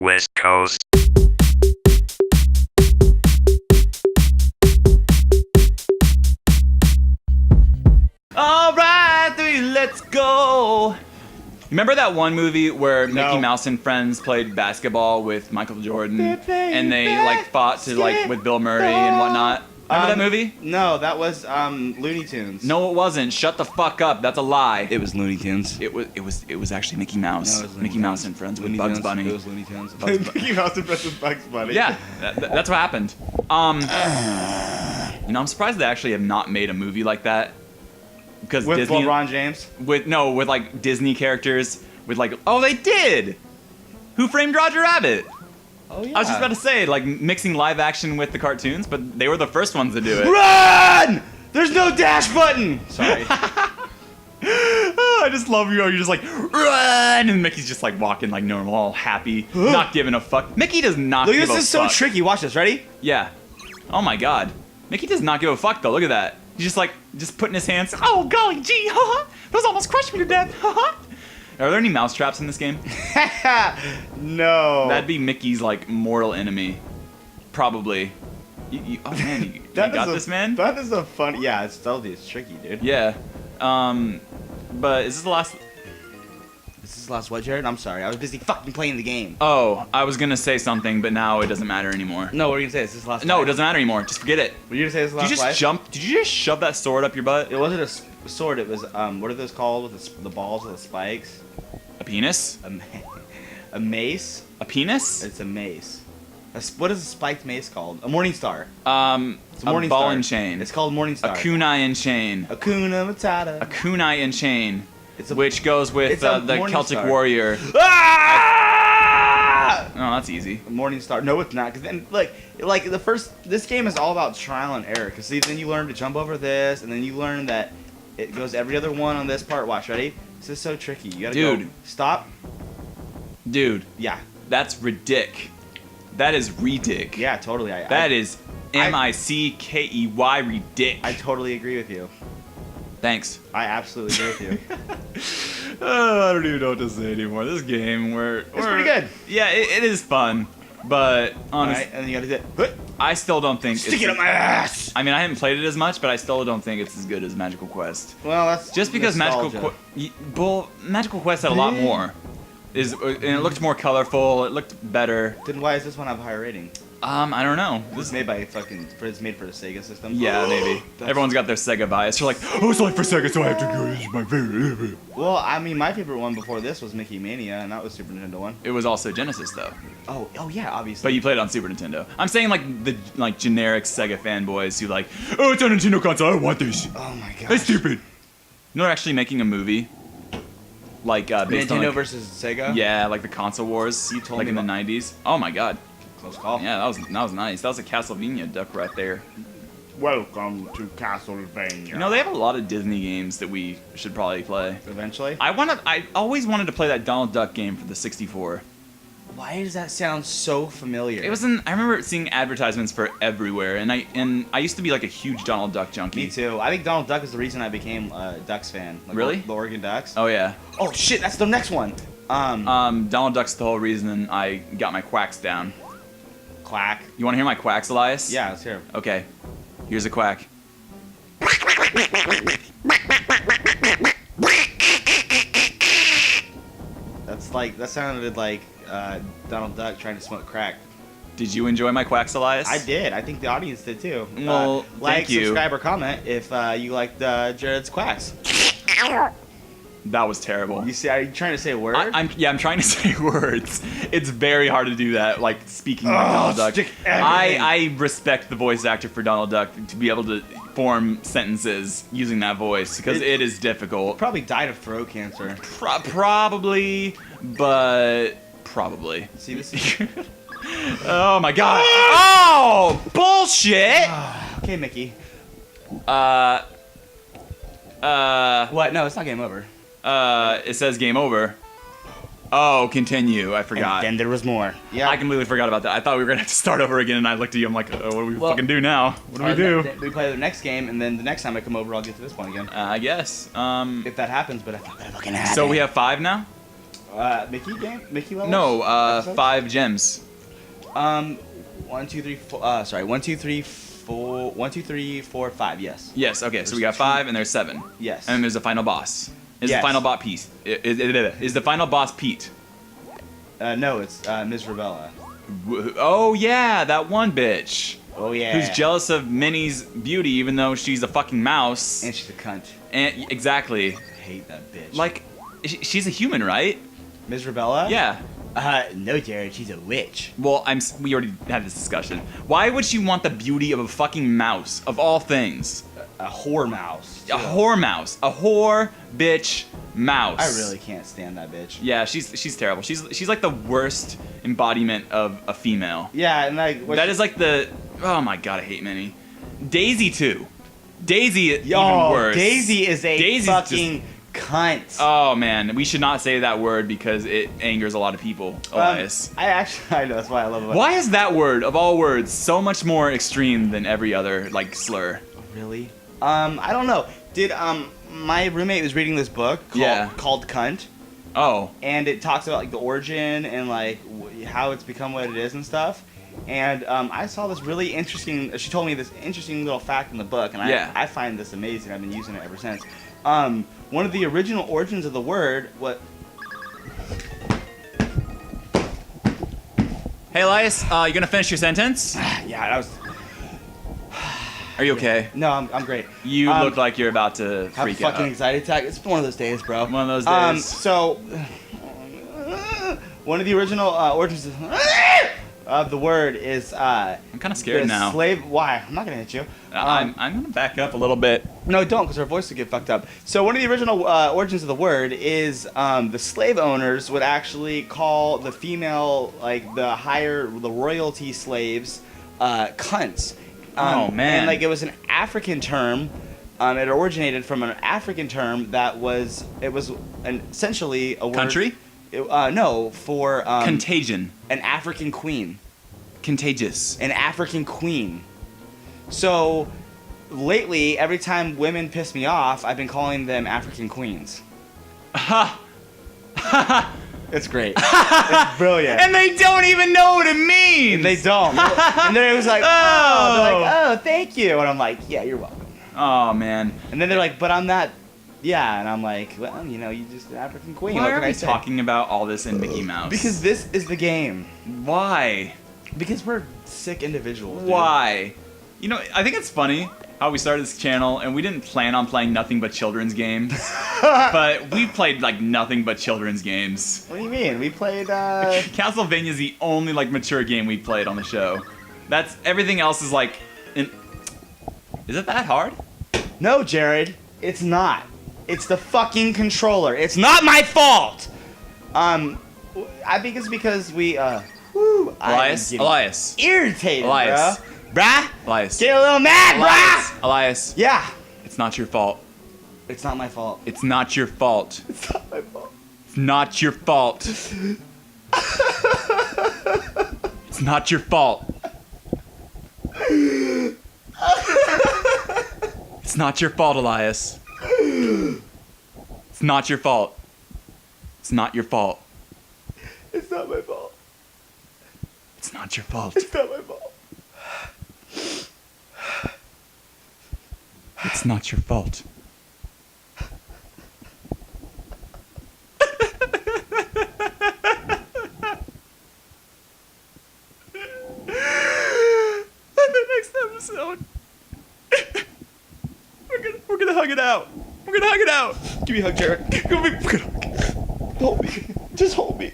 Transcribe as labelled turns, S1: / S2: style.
S1: West Coast.
S2: Alright, let's go! Remember that one movie where Mickey Mouse and friends played basketball with Michael Jordan and they like fought to like with Bill Murray and whatnot? Remember that movie?
S3: No, that was Looney Tunes.
S2: No, it wasn't. Shut the fuck up. That's a lie.
S3: It was Looney Tunes.
S2: It was actually Mickey Mouse.
S3: No, it was Looney
S2: Mickey
S3: Tunes.
S2: Mouse and friends with
S3: Looney
S2: Bugs
S3: Tunes.
S2: Bunny.
S3: It was Looney Tunes.
S2: Mickey
S3: Mouse and friends with Bugs Bunny.
S2: Yeah, that's what happened. I'm surprised they actually have not made a movie like that. Because
S3: With
S2: Disney,
S3: LeBron James?
S2: with like Disney characters with like, oh, they did. Who Framed Roger Rabbit?
S3: Oh, yeah.
S2: I was just about to say, like, mixing live action with the cartoons, but they were the first ones to do it.
S3: Run! There's no dash button! Sorry.
S2: Oh, I just love you. You're just like, run! And Mickey's just like walking like normal, all happy, not giving a fuck. Mickey does not
S3: Look,
S2: give a fuck.
S3: this is so tricky. Watch this. Ready?
S2: Yeah. Oh my god. Mickey does not give a fuck though. Look at that. He's just like, just putting his hands. Oh golly gee, haha. Those almost crushed me to death. Haha. Are there any mouse traps in this game?
S3: No.
S2: That'd be Mickey's like mortal enemy. Probably. Oh man, you got this, man?
S3: That is a fun. Yeah, it's stealthy. It's tricky, dude.
S2: Yeah. But is this the last?
S3: This is the last what, Jared? I'm sorry. I was busy fucking playing the game.
S2: Oh, I was gonna say something, but now it doesn't matter anymore.
S3: No, what are you gonna say? Is this the last
S2: No,
S3: life?
S2: it doesn't matter anymore. Just forget it.
S3: Were you gonna say this is the
S2: Did
S3: last
S2: you just
S3: life?
S2: jump? Did you just shove that sword up your butt?
S3: It wasn't a sword. It was, what are those called with the balls with the spikes?
S2: A penis?
S3: A mace?
S2: A penis?
S3: It's a mace. What is a spiked mace called? A morning star. It's
S2: a
S3: morning
S2: ball
S3: star.
S2: and chain.
S3: It's called morning
S2: A
S3: star.
S2: kunai and chain.
S3: Akuna Matata.
S2: A kunai and chain.
S3: It's a-
S2: which goes with
S3: it's a
S2: the
S3: morning
S2: Celtic
S3: star.
S2: warrior.
S3: Ah!
S2: Oh, that's easy.
S3: Morning star. No, it's not. Cause then, like this game is all about trial and error. Cause see, then you learn to jump over this, and then you learn that it goes every other one on this part. Watch, ready? This is so tricky. You gotta go.
S2: Dude.
S3: Stop.
S2: Dude,
S3: Yeah.
S2: that's ridic. That is ridic.
S3: Yeah, totally.
S2: That is Mickey ridic.
S3: I totally agree with you.
S2: Thanks.
S3: I absolutely agree with you.
S2: I don't even know what to say anymore. This game,
S3: It's pretty good.
S2: Yeah, it is fun, but honestly,
S3: Alright, and then you gotta do it.
S2: I still don't think
S3: Stick it up my ass!
S2: I mean, I haven't played it as much, but I still don't think it's as good as Magical Quest.
S3: Well, that's
S2: Just because
S3: nostalgia.
S2: Magical Quest had a lot more. And it looked more colorful. It looked better.
S3: Then why does this one have a higher rating?
S2: I don't know.
S3: This is made by it's made for the Sega system.
S2: Yeah, maybe. Everyone's got their Sega bias. You're like, oh, it's only for Sega, so I have to go. This is my favorite.
S3: Well, I mean, my favorite one before this was Mickey Mania, and that was Super Nintendo one.
S2: It was also Genesis, though.
S3: Oh yeah, obviously.
S2: But you played it on Super Nintendo. I'm saying like the generic Sega fanboys who like, oh, it's a Nintendo console. I want this.
S3: Oh my god.
S2: That's stupid. You know, they're actually making a movie. Like based
S3: Nintendo
S2: on, like,
S3: versus Sega.
S2: yeah, like the console wars.
S3: You told
S2: like
S3: me
S2: in the
S3: about-
S2: '90s. Oh my god.
S3: Close call.
S2: Yeah, that was nice. That was a Castlevania duck right there.
S3: Welcome to Castlevania.
S2: You know, they have a lot of Disney games that we should probably play.
S3: Eventually.
S2: I always wanted to play that Donald Duck game for the 64.
S3: Why does that sound so familiar?
S2: It was I remember seeing advertisements for it everywhere, and I used to be like a huge Donald Duck junkie.
S3: Me too. I think Donald Duck is the reason I became a Ducks fan. Like
S2: Really?
S3: The Oregon Ducks.
S2: Oh yeah.
S3: Oh shit, that's the next one.
S2: Donald Duck's the whole reason I got my quacks down.
S3: Quack.
S2: You want to hear my quacks, Elias?
S3: Yeah, let's hear 'em.
S2: Okay. Here's a quack.
S3: That sounded like Donald Duck trying to smoke crack.
S2: Did you enjoy my quacks, Elias?
S3: I did. I think the audience did too.
S2: Well,
S3: like,
S2: thank you.
S3: subscribe, or comment if you liked Jared's quacks.
S2: That was terrible.
S3: You see, are you trying to say a word?
S2: I'm trying to say words. It's very hard to do that, like speaking like Donald Duck.
S3: stick everything.
S2: I respect the voice actor for Donald Duck to be able to form sentences using that voice because it is difficult.
S3: Probably died of throat cancer.
S2: Probably, but probably.
S3: See, this is...
S2: Oh my god! Oh, bullshit!
S3: Okay, Mickey.
S2: What?
S3: What? No, it's not game over.
S2: It says game over. Oh, continue. I forgot.
S3: And then there was more. Yeah.
S2: I completely forgot about that. I thought we were gonna have to start over again, and I looked at you. I'm like, what do we
S3: Well,
S2: fucking do now? What do we do?
S3: We play the next game, and then the next time I come over, I'll get to this one again.
S2: I guess.
S3: If that happens, but I thought that fucking happened.
S2: So we have 5 now.
S3: Mickey game? Mickey levels?
S2: No,
S3: Episodes?
S2: 5 gems.
S3: 1, 2, 3, 4. Sorry, 1, 2, 3, 4. 1, 2, 3, 4, 5. Yes.
S2: Yes. Okay. So we got 5 and there's 7.
S3: Yes.
S2: And then there's a final boss. Is
S3: Yes.
S2: the final boss Pete? Is the final boss Pete?
S3: No, it's Ms. Rebella.
S2: Oh yeah, that one bitch.
S3: Oh yeah.
S2: Who's jealous of Minnie's beauty even though she's a fucking mouse.
S3: And she's a cunt.
S2: And exactly.
S3: I hate that bitch.
S2: Like, she's a human, right?
S3: Ms. Rebella?
S2: Yeah.
S3: No, Jared, she's a witch.
S2: Well, we already had this discussion. Why would she want the beauty of a fucking mouse, of all things?
S3: A whore mouse.
S2: A whore mouse. A whore bitch mouse.
S3: I really can't stand that bitch.
S2: Yeah, she's terrible. She's like the worst embodiment of a female.
S3: Yeah, and like...
S2: That is like the... Oh my god, I hate Minnie. Daisy, too. Daisy, even worse.
S3: Daisy is a
S2: Daisy's
S3: fucking cunt.
S2: Oh man, we should not say that word because it angers a lot of people, Elias.
S3: I know, that's why I love it.
S2: Why is that word, of all words, so much more extreme than every other, like, slur?
S3: Really? I don't know. Did, my roommate was reading this book called Cunt.
S2: Oh.
S3: And it talks about, like, the origin and, like, how it's become what it is and stuff. And I saw this really interesting, she told me this interesting little fact in the book, and I find this amazing. I've been using it ever since. One of the original origins of the word,
S2: Hey, Elias, you gonna finish your sentence?
S3: Yeah, that was...
S2: Are you okay?
S3: No, I'm great.
S2: You look like you're about to freak
S3: have a fucking
S2: out.
S3: anxiety attack. It's one of those days, bro.
S2: One of those days.
S3: So, one of the original origins of the word is
S2: I'm kind of scared now.
S3: Slave. Why? I'm not gonna hit you.
S2: I'm gonna back up a little bit.
S3: No, don't, because our voice would get fucked up. So one of the original origins of the word is the slave owners would actually call the female, like the royalty slaves, cunts.
S2: Oh man!
S3: And like it was an African term. It originated from an African term that was essentially a word.
S2: Country?
S3: No, for
S2: Contagion.
S3: An African queen.
S2: Contagious.
S3: An African queen. So lately, every time women piss me off, I've been calling them African queens.
S2: Ha!
S3: It's great. It's brilliant.
S2: And they don't even know what it means.
S3: They don't. And then it was like, oh, they're like, oh, thank you. And I'm like, yeah, you're welcome.
S2: Oh man.
S3: And then they're like, but I'm not. Yeah, and I'm like, well, you know, you just an African queen.
S2: Why
S3: what
S2: are
S3: can
S2: we
S3: I say?
S2: talking about all this in Mickey Mouse?
S3: Because this is the game.
S2: Why?
S3: Because we're sick individuals. Dude.
S2: Why? You know, I think it's funny how we started this channel and we didn't plan on playing nothing but children's games. But we played like nothing but children's games.
S3: What do you mean? We played
S2: Castlevania's the only like mature game we played on the show. That's everything else is like is it that hard?
S3: No, Jared. It's not. It's the fucking controller. It's not my fault. I think it's because we
S2: Elias.
S3: Irritated,
S2: Elias.
S3: Bruh.
S2: Elias.
S3: Get a little mad,
S2: Elias.
S3: bruh.
S2: Elias.
S3: Yeah.
S2: It's not your fault.
S3: It's not my fault.
S2: It's not your fault.
S3: It's not my fault.
S2: It's not your fault. It's not your fault. It's not your fault, Elias. It's not your fault. It's not your fault.
S3: It's not my fault.
S2: It's not your fault.
S3: It's not my fault.
S2: It's not your fault. The next episode, we're gonna hug it out. We're gonna hug it out.
S3: Give me a hug, Jared. Hold me. Just hold me.